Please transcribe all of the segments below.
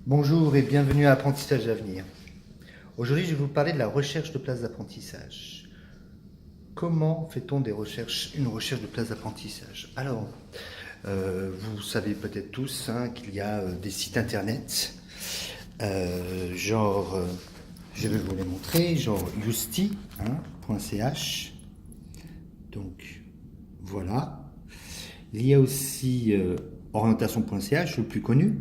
Bonjour et bienvenue à Apprentissage d'avenir. Aujourd'hui, je vais vous parler de la recherche de places d'apprentissage. Comment fait-on une recherche de places d'apprentissage? Alors, vous savez peut-être tous qu'il y a des sites internet, genre, je vais vous les montrer, genre Yousty.ch. Donc, voilà. Il y a aussi orientation.ch, le plus connu.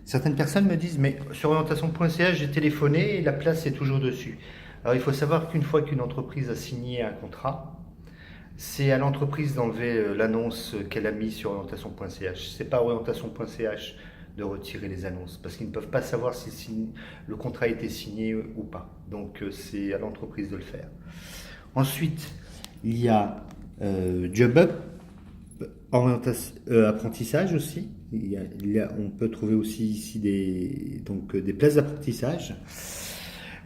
Certaines personnes me disent, mais sur orientation.ch, j'ai téléphoné et la place est toujours dessus. Alors il faut savoir qu'une fois qu'une entreprise a signé un contrat, c'est à l'entreprise d'enlever l'annonce qu'elle a mise sur orientation.ch. C'est pas orientation.ch de retirer les annonces parce qu'ils ne peuvent pas savoir si le contrat a été signé ou pas. Donc c'est à l'entreprise de le faire. Ensuite, il y a JobUp, apprentissage aussi. On peut trouver aussi ici des places d'apprentissage.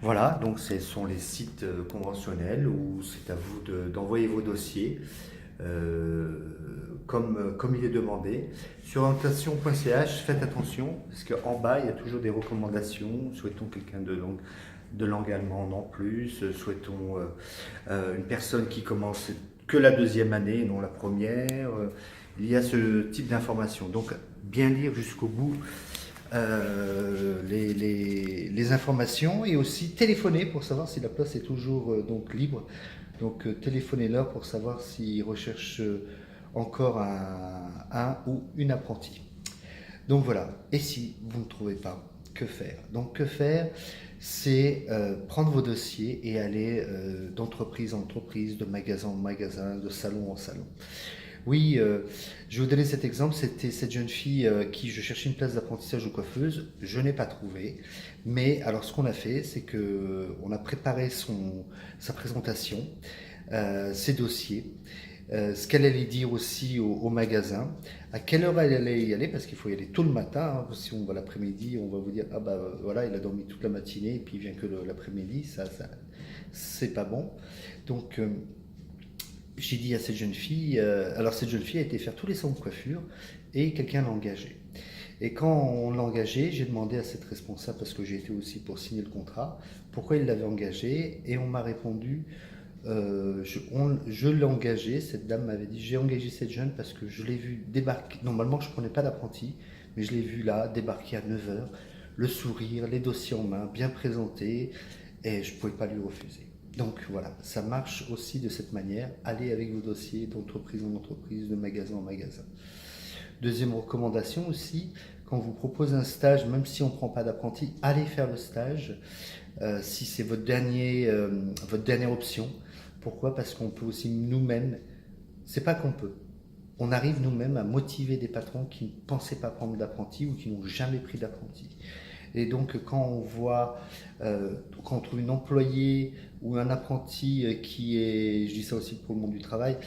Voilà, donc ce sont les sites conventionnels où c'est à vous d'envoyer vos dossiers comme il est demandé. Sur orientation.ch, faites attention parce qu'en bas, il y a toujours des recommandations. Souhaitons quelqu'un de langue allemande en plus. Souhaitons une personne qui commence que la deuxième année, non la première. Il y a ce type d'informations. Donc, bien lire jusqu'au bout les informations et aussi téléphoner pour savoir si la place est toujours donc libre. Donc, téléphonez-leur pour savoir s'ils recherchent encore un ou une apprentie. Donc voilà. Et si vous ne trouvez pas, que faire? Donc que faire? C'est prendre vos dossiers et aller d'entreprise en entreprise, de magasin en magasin, de salon en salon. Oui, je vais vous donner cet exemple. C'était cette jeune fille qui je cherchais une place d'apprentissage de coiffeuse. Je n'ai pas trouvé. Mais alors ce qu'on a fait, c'est que on a préparé sa présentation, ses dossiers, ce qu'elle allait dire aussi au magasin, à quelle heure elle allait y aller, parce qu'il faut y aller tôt le matin. Si on va l'après-midi, on va vous dire ah bah voilà, il a dormi toute la matinée et puis il vient que l'après-midi, ça c'est pas bon. Donc j'ai dit à cette jeune fille, alors cette jeune fille a été faire tous les salons de coiffure et quelqu'un l'a engagée. Et quand on l'a engagée, j'ai demandé à cette responsable, parce que j'ai été aussi pour signer le contrat, pourquoi il l'avait engagée, et on m'a répondu, je l'ai engagée, cette dame m'avait dit, j'ai engagé cette jeune parce que je l'ai vue débarquer, normalement je ne prenais pas d'apprenti, mais je l'ai vue là, débarquer à 9 heures, le sourire, les dossiers en main, bien présentés, et je ne pouvais pas lui refuser. Donc voilà, ça marche aussi de cette manière. Allez avec vos dossiers d'entreprise en entreprise, de magasin en magasin. Deuxième recommandation aussi, quand on vous propose un stage, même si on ne prend pas d'apprenti, allez faire le stage si c'est votre dernière option. Pourquoi? Parce qu'on peut aussi nous-mêmes, c'est pas qu'on peut, on arrive nous-mêmes à motiver des patrons qui ne pensaient pas prendre d'apprenti ou qui n'ont jamais pris d'apprenti. Et donc quand on voit, quand on trouve une employée ou un apprenti qui est, je dis ça aussi pour le monde du travail,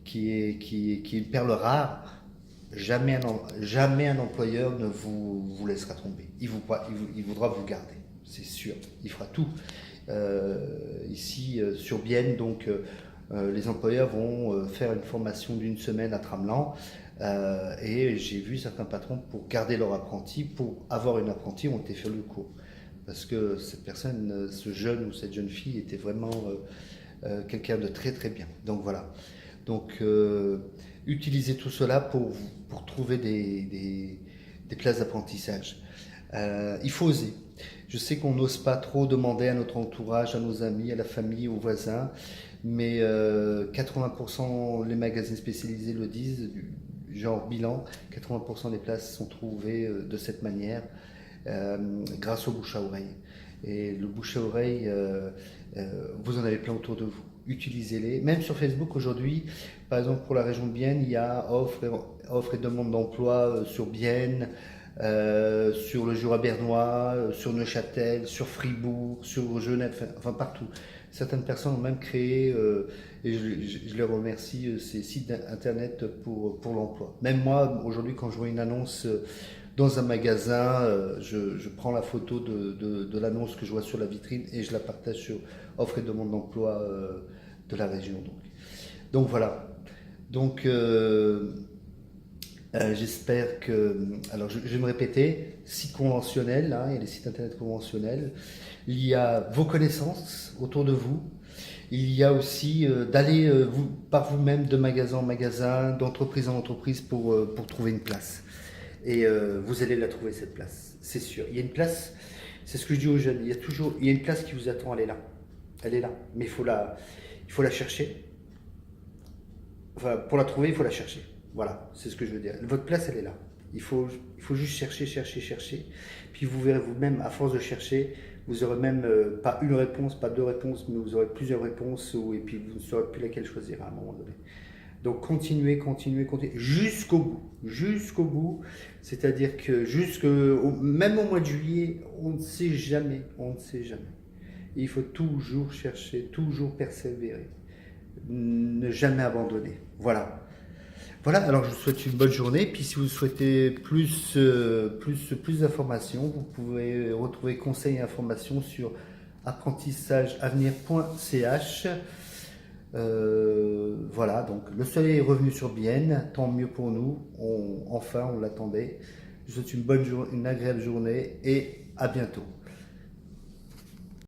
qui est une perle rare, jamais un employeur ne vous laissera tomber. Il voudra vous garder, c'est sûr. Il fera tout. Ici, sur Bienne, donc les employeurs vont faire une formation d'une semaine à Tramelan. Et j'ai vu certains patrons, pour garder leur apprenti, pour avoir une apprentie, ont été faire le cours. Parce que cette personne, ce jeune ou cette jeune fille était vraiment quelqu'un de très très bien. Donc voilà. Donc utilisez tout cela pour trouver des places d'apprentissage. Il faut oser. Je sais qu'on n'ose pas trop demander à notre entourage, à nos amis, à la famille, aux voisins, mais 80% les magazines spécialisés le disent, genre bilan, 80% des places sont trouvées de cette manière grâce au bouche à oreille. Et le bouche à oreille, vous en avez plein autour de vous. Utilisez-les. Même sur Facebook aujourd'hui, par exemple pour la région de Bienne, il y a offre et demande d'emploi sur Bienne, sur le Jura bernois, sur Neuchâtel, sur Fribourg, sur Genève, enfin partout. Certaines personnes ont même créé, et je les remercie, ces sites internet pour l'emploi. Même moi, aujourd'hui, quand je vois une annonce dans un magasin, je prends la photo de l'annonce que je vois sur la vitrine et je la partage sur offre et demande d'emploi de la région. Donc voilà. Donc J'espère que, alors je vais me répéter, site conventionnel, hein, il y a les sites internet conventionnels, il y a vos connaissances autour de vous, il y a aussi d'aller par vous-même de magasin en magasin, d'entreprise en entreprise pour trouver une place. Et vous allez la trouver cette place, c'est sûr. Il y a une place, c'est ce que je dis aux jeunes, il y a une place qui vous attend, elle est là, mais il faut la chercher. Enfin, pour la trouver, il faut la chercher. Voilà, c'est ce que je veux dire. Votre place, elle est là. Il faut juste chercher, chercher, chercher. Puis vous verrez vous-même, à force de chercher, vous aurez même pas une réponse, pas deux réponses, mais vous aurez plusieurs réponses, et puis vous ne saurez plus laquelle choisir à un moment donné. Donc continuez, continuez, continuez, jusqu'au bout. Jusqu'au bout. C'est-à-dire que même au mois de juillet, on ne sait jamais. On ne sait jamais. Et il faut toujours chercher, toujours persévérer. Ne jamais abandonner. Voilà. Voilà, alors je vous souhaite une bonne journée. Puis si vous souhaitez plus d'informations, vous pouvez retrouver conseils et informations sur apprentissageavenir.ch. Voilà, donc le soleil est revenu sur Bienne, tant mieux pour nous. Enfin, on l'attendait. Je vous souhaite une agréable journée et à bientôt.